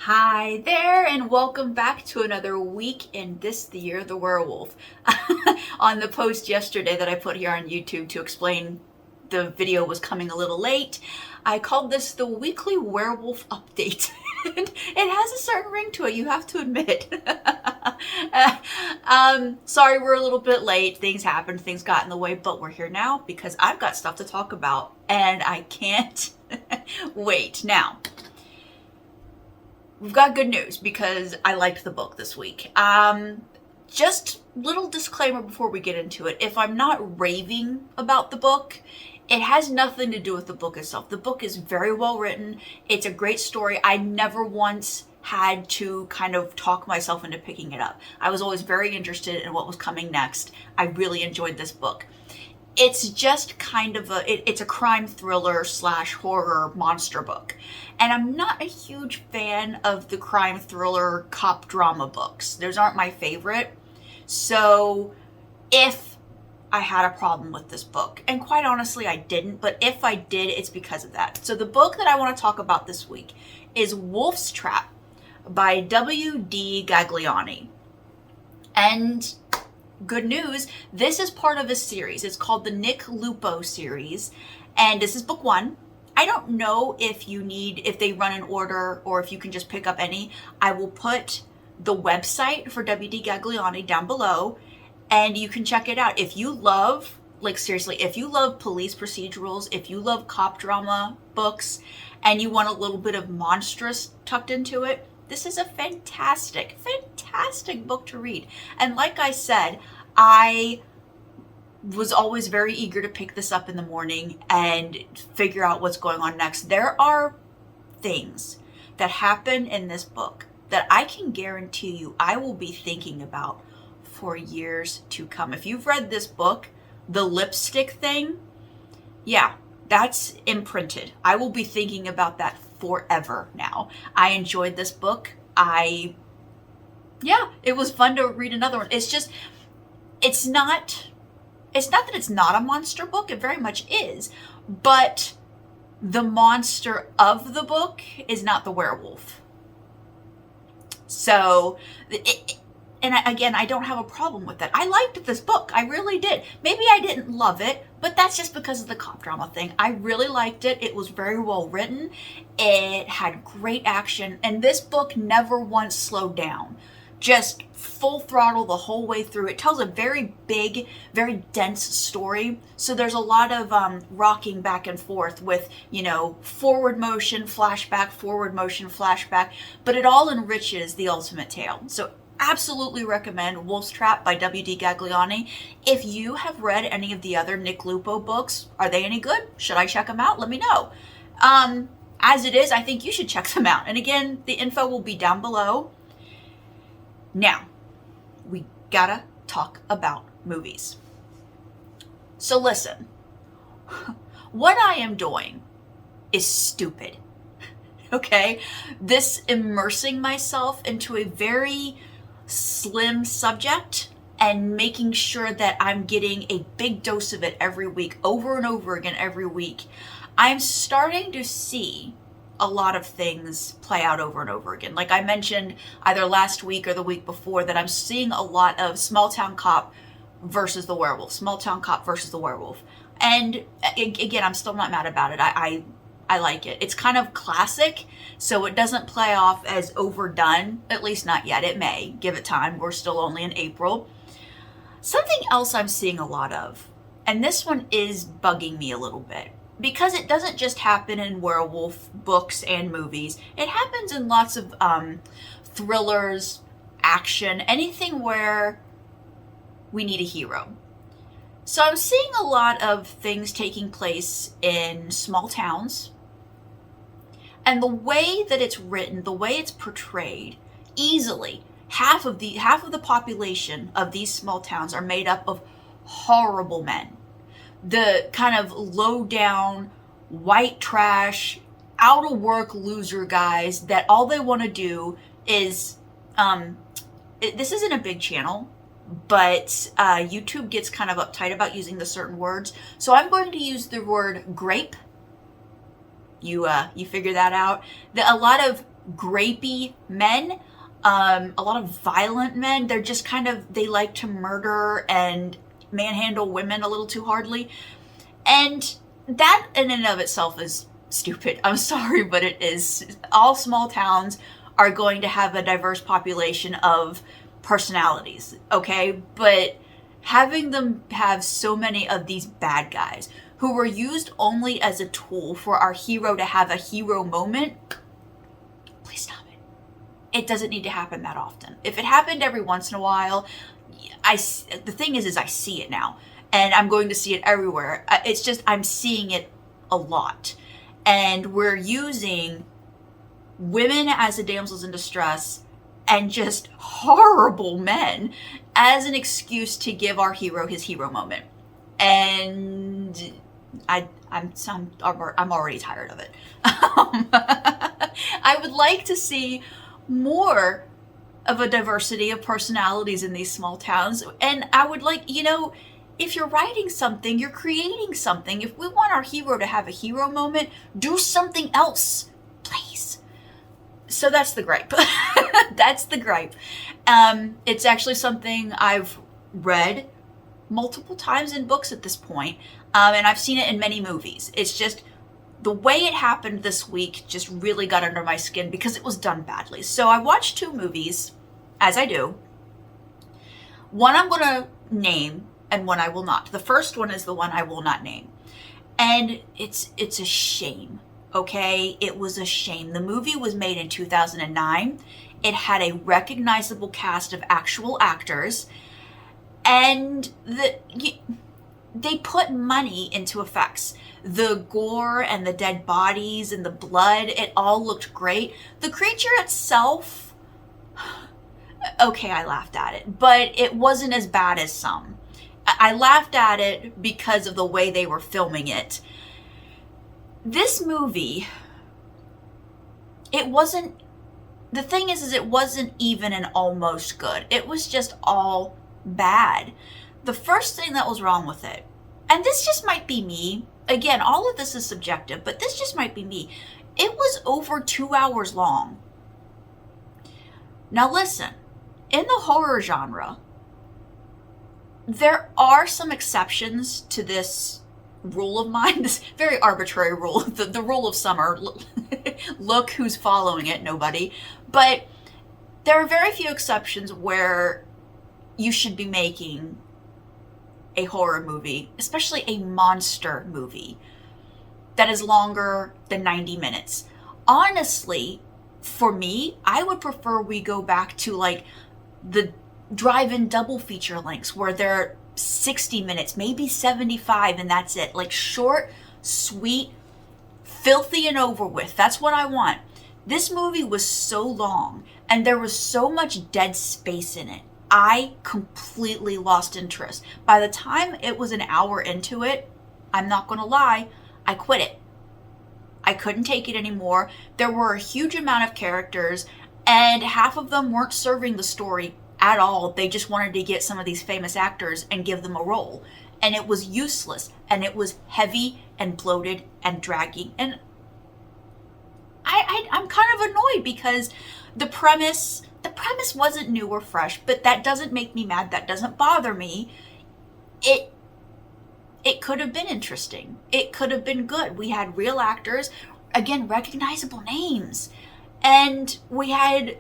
Hi there, and welcome back to another week in This the Year the Werewolf. On the post yesterday that I put here on YouTube to explain the video was coming a little late, I called this the weekly werewolf update. And it has a certain ring to it, you have to admit. Sorry we're a little bit late. Things happened, things got in the way, but we're here now because I've got stuff to talk about and I can't wait. Now, we've got good news because I liked the book this week. Just little disclaimer before we get into it. If I'm not raving about the book, it has nothing to do with the book itself. The book is very well written. It's a great story. I never once had to kind of talk myself into picking it up. I was always very interested in what was coming next. I really enjoyed this book. It's just kind of it's a crime thriller / horror monster book. And I'm not a huge fan of the crime thriller cop drama books. Those aren't my favorite. So if I had a problem with this book, and quite honestly I didn't, but if I did, it's because of that. So the book that I want to talk about this week is Wolf's Trap by W.D. Gagliani. And good news, this is part of a series. It's called the Nick Lupo series, and this is book 1. I don't know if they run in order or if you can just pick up any. I will put the website for W.D. Gagliani down below, and you can check it out. If you love, like seriously, if you love police procedurals, if you love cop drama books, and you want a little bit of monstrous tucked into it, this is a fantastic, fantastic book to read. And like I said, I was always very eager to pick this up in the morning and figure out what's going on next. There are things that happen in this book that I can guarantee you I will be thinking about for years to come. If you've read this book, the lipstick thing, yeah, that's imprinted. I will be thinking about that forever now. I enjoyed this book. It was fun to read another one. It's not that it's not a monster book. It very much is. But the monster of the book is not the werewolf. So, I don't have a problem with that. I liked this book. I really did. Maybe I didn't love it, but that's just because of the cop drama thing. I really liked it. It was very well written. It had great action. And this book never once slowed down. Just full throttle the whole way through. It tells a very big, very dense story. So there's a lot of rocking back and forth with, forward motion, flashback, forward motion, flashback. But it all enriches the ultimate tale. So absolutely recommend Wolf's Trap by W.D. Gagliani. If you have read any of the other Nick Lupo books, are they any good? Should I check them out? Let me know. As it is, I think you should check them out. And again, the info will be down below. Now, we gotta talk about movies. So listen, what I am doing is stupid, okay? This immersing myself into a very slim subject and making sure that I'm getting a big dose of it every week, over and over again every week. I'm starting to see a lot of things play out over and over again. Like I mentioned either last week or the week before, that I'm seeing a lot of small town cop versus the werewolf, small town cop versus the werewolf. And again, I'm still not mad about it. I like it. It's kind of classic, so it doesn't play off as overdone, at least not yet. It may. Give it time. We're still only in April. Something else I'm seeing a lot of, and this one is bugging me a little bit, because it doesn't just happen in werewolf books and movies. It happens in lots of thrillers, action, anything where we need a hero. So I'm seeing a lot of things taking place in small towns. And the way that it's written, the way it's portrayed, easily half of the population of these small towns are made up of horrible men. The kind of low down, white trash, out of work loser guys that all they want to do is, this isn't a big channel, but YouTube gets kind of uptight about using the certain words. So I'm going to use the word grape. You figure that out. A lot of grapey men, a lot of violent men. They're just kind of, they like to murder and manhandle women a little too hardly. And that in and of itself is stupid. I'm sorry, but it is. All small towns are going to have a diverse population of personalities, okay? But having them have so many of these bad guys who were used only as a tool for our hero to have a hero moment, please stop it. It doesn't need to happen that often. If it happened every once in a while, the thing is I see it now, and I'm going to see it everywhere. It's just I'm seeing it a lot. And we're using women as the damsels in distress and just horrible men as an excuse to give our hero his hero moment. And I'm already tired of it. I would like to see more of a diversity of personalities in these small towns. And I would like, if you're writing something, you're creating something. If we want our hero to have a hero moment, do something else, please. So that's the gripe. That's the gripe. It's actually something I've read multiple times in books at this point, and I've seen it in many movies. It's just the way it happened this week just really got under my skin because it was done badly. So I watched 2 movies, as I do. One I'm going to name, and one I will not. The first one is the one I will not name. And it's a shame, okay? It was a shame. The movie was made in 2009. It had a recognizable cast of actual actors. And they put money into effects. The gore and the dead bodies and the blood, it all looked great. The creature itself, okay, I laughed at it, but it wasn't as bad as some. I laughed at it because of the way they were filming it. This movie, it wasn't, the thing is it wasn't even an almost good. It was just all bad. The first thing that was wrong with it, and this just might be me, again, all of this is subjective, but this just might be me. It was over 2 hours long. Now listen, in the horror genre, there are some exceptions to this rule of mine, this very arbitrary rule, the rule of summer. Look who's following it, nobody. But there are very few exceptions where you should be making a horror movie, especially a monster movie, that is longer than 90 minutes. Honestly, for me, I would prefer we go back to like the drive-in double feature lengths where they're 60 minutes, maybe 75, and that's it. Like short, sweet, filthy and over with. That's what I want. This movie was so long and there was so much dead space in it. I completely lost interest. By the time it was an hour into it, I'm not going to lie, I quit it. I couldn't take it anymore. There were a huge amount of characters, and half of them weren't serving the story at all. They just wanted to get some of these famous actors and give them a role. And it was useless, and it was heavy and bloated and dragging. And I'm kind of annoyed because the premise wasn't new or fresh, but that doesn't make me mad. That doesn't bother me. It could have been interesting. It could have been good. We had real actors, again, recognizable names, and we had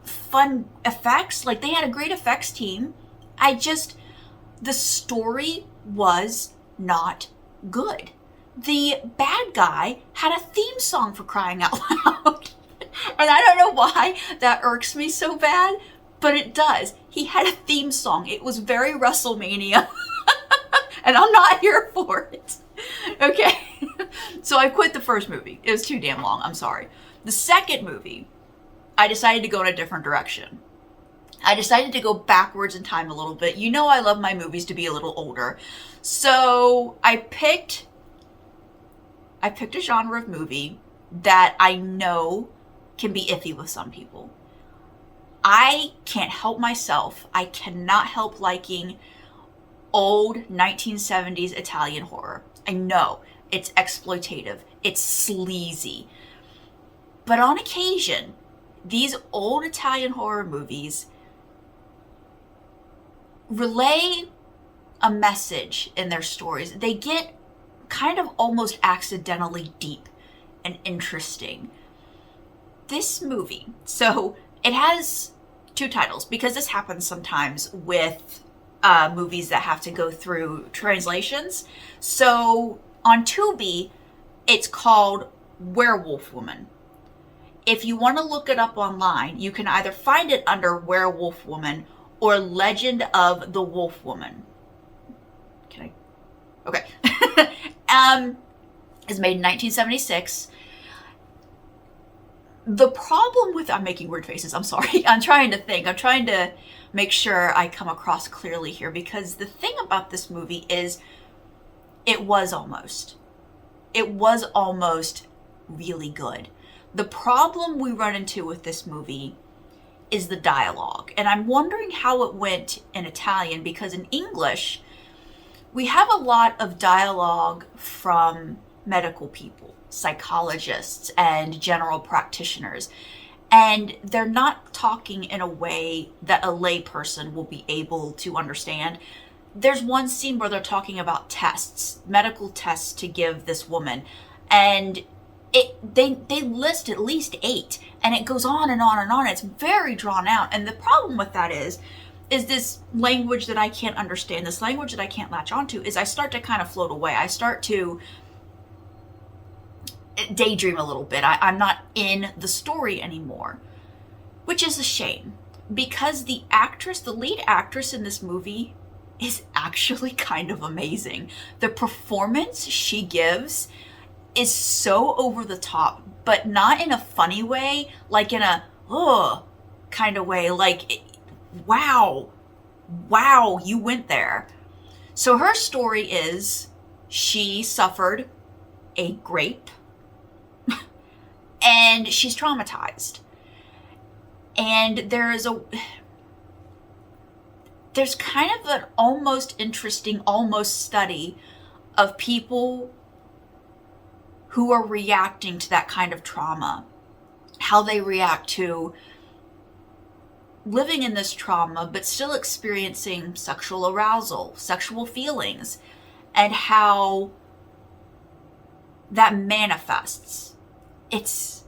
fun effects. Like, they had a great effects team. The story was not good. The bad guy had a theme song, for crying out loud. And I don't know why that irks me so bad, but it does. He had a theme song. It was very WrestleMania. And I'm not here for it. Okay. So I quit the first movie. It was too damn long. I'm sorry. The second movie, I decided to go in a different direction. I decided to go backwards in time a little bit. You know I love my movies to be a little older. So I picked a genre of movie that I know can be iffy with some people. I can't help myself. I cannot help liking old 1970s Italian horror. I know it's exploitative. It's sleazy. But on occasion, these old Italian horror movies relay a message in their stories. They get kind of almost accidentally deep and interesting. This movie, so it has two titles because this happens sometimes with movies that have to go through translations. So on Tubi, it's called Werewolf Woman. If you want to look it up online, you can either find it under Werewolf Woman or Legend of the Wolf Woman. Can I? Okay. It's made in 1976. The problem with, I'm making weird faces, I'm sorry. I'm trying to think. I'm trying to make sure I come across clearly here, because the thing about this movie is it was almost really good. The problem we run into with this movie is the dialogue. And I'm wondering how it went in Italian, because in English, we have a lot of dialogue from medical people, psychologists, and general practitioners. And they're not talking in a way that a layperson will be able to understand. There's one scene where they're talking about tests, medical tests to give this woman. And they list at least 8, and it goes on and on and on. It's very drawn out. And the problem with that is this language that I can't understand, this language that I can't latch onto, is I start to kind of float away. I start to daydream a little bit. I'm not in the story anymore, which is a shame, because the lead actress in this movie is actually kind of amazing. The performance she gives is so over the top, but not in a funny way, like in a kind of way, like, wow, you went there. So her story is she suffered a grape and she's traumatized. And there's kind of an almost interesting study of people who are reacting to that kind of trauma, how they react to living in this trauma, but still experiencing sexual arousal, sexual feelings, and how that manifests. It's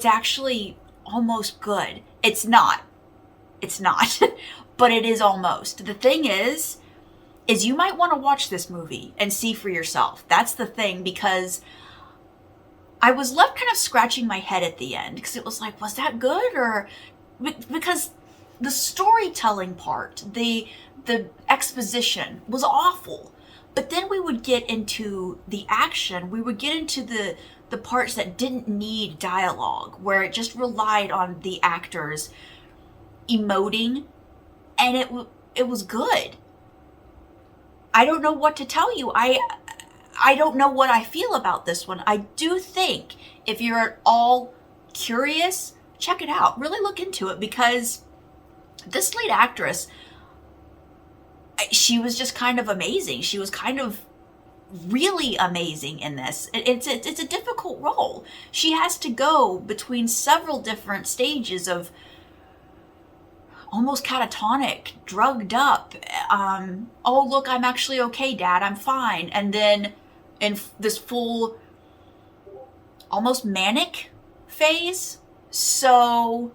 actually almost good. It's not, but it is almost. The thing is you might want to watch this movie and see for yourself. That's the thing, because I was left kind of scratching my head at the end, because it was like, was that good? Or because the storytelling part, the exposition was awful. But then we would get into the action. We would get into the parts that didn't need dialogue, where it just relied on the actors emoting, and it was good. I don't know what to tell you. I don't know what I feel about this one. I do think if you're at all curious, check it out. Really look into it, because this lead actress, she was just kind of amazing. She was kind of really amazing in this. It's a difficult role. She has to go between several different stages of almost catatonic, drugged up. Oh, look, I'm actually okay, Dad. I'm fine. And then in this full, almost manic phase. So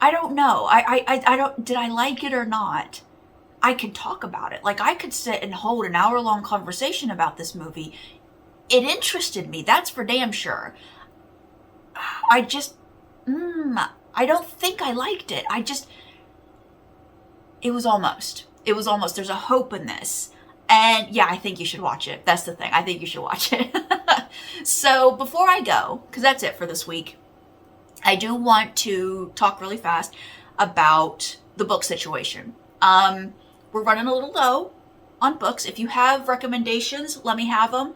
I don't know. I don't, did I like it or not? I could talk about it. Like, I could sit and hold an hour-long conversation about this movie. It interested me. That's for damn sure. I just, I don't think I liked it. It was almost. There's a hope in this. And yeah, I think you should watch it. That's the thing. I think you should watch it. So before I go, because that's it for this week, I do want to talk really fast about the book situation. We're running a little low on books. If you have recommendations, let me have them.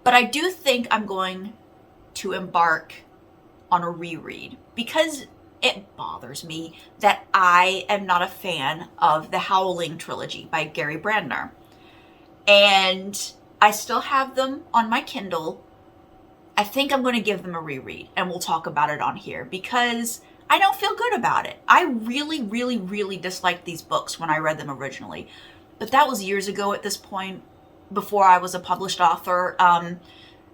But I do think I'm going to embark on a reread, because it bothers me that I am not a fan of the Howling trilogy by Gary Brandner. And I still have them on my Kindle. I think I'm going to give them a reread, and we'll talk about it on here, because I don't feel good about it. I really, really, really disliked these books when I read them originally. But that was years ago at this point, before I was a published author. And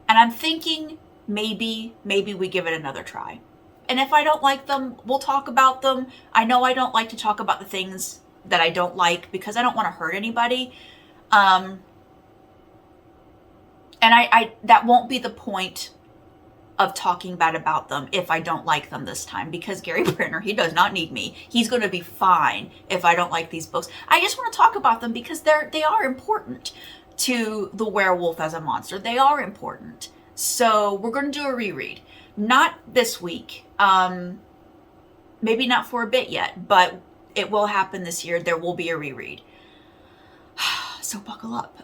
I'm thinking maybe we give it another try. And if I don't like them, we'll talk about them. I know I don't like to talk about the things that I don't like because I don't want to hurt anybody. And I that won't be the point of talking bad about them if I don't like them this time, because Gary Brenner, he does not need me. He's going to be fine if I don't like these books. I just want to talk about them because they are important to the werewolf as a monster. They are important. So we're going to do a reread. Not this week. Maybe not for a bit yet, but it will happen this year. There will be a reread. So buckle up.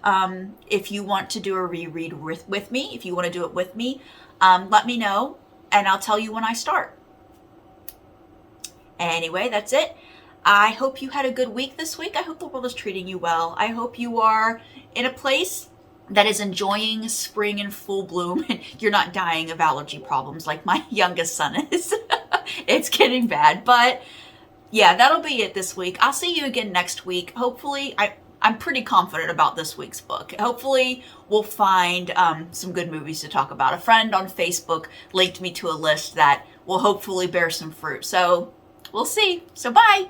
If you want to do a reread with me, if you want to do it with me, let me know and I'll tell you when I start. Anyway, that's it. I hope you had a good week this week. I hope the world is treating you well. I hope you are in a place that is enjoying spring in full bloom and you're not dying of allergy problems like my youngest son is. It's getting bad, but yeah, that'll be it this week. I'll see you again next week. Hopefully, I'm pretty confident about this week's book. Hopefully, we'll find some good movies to talk about. A friend on Facebook linked me to a list that will hopefully bear some fruit. So we'll see. So bye.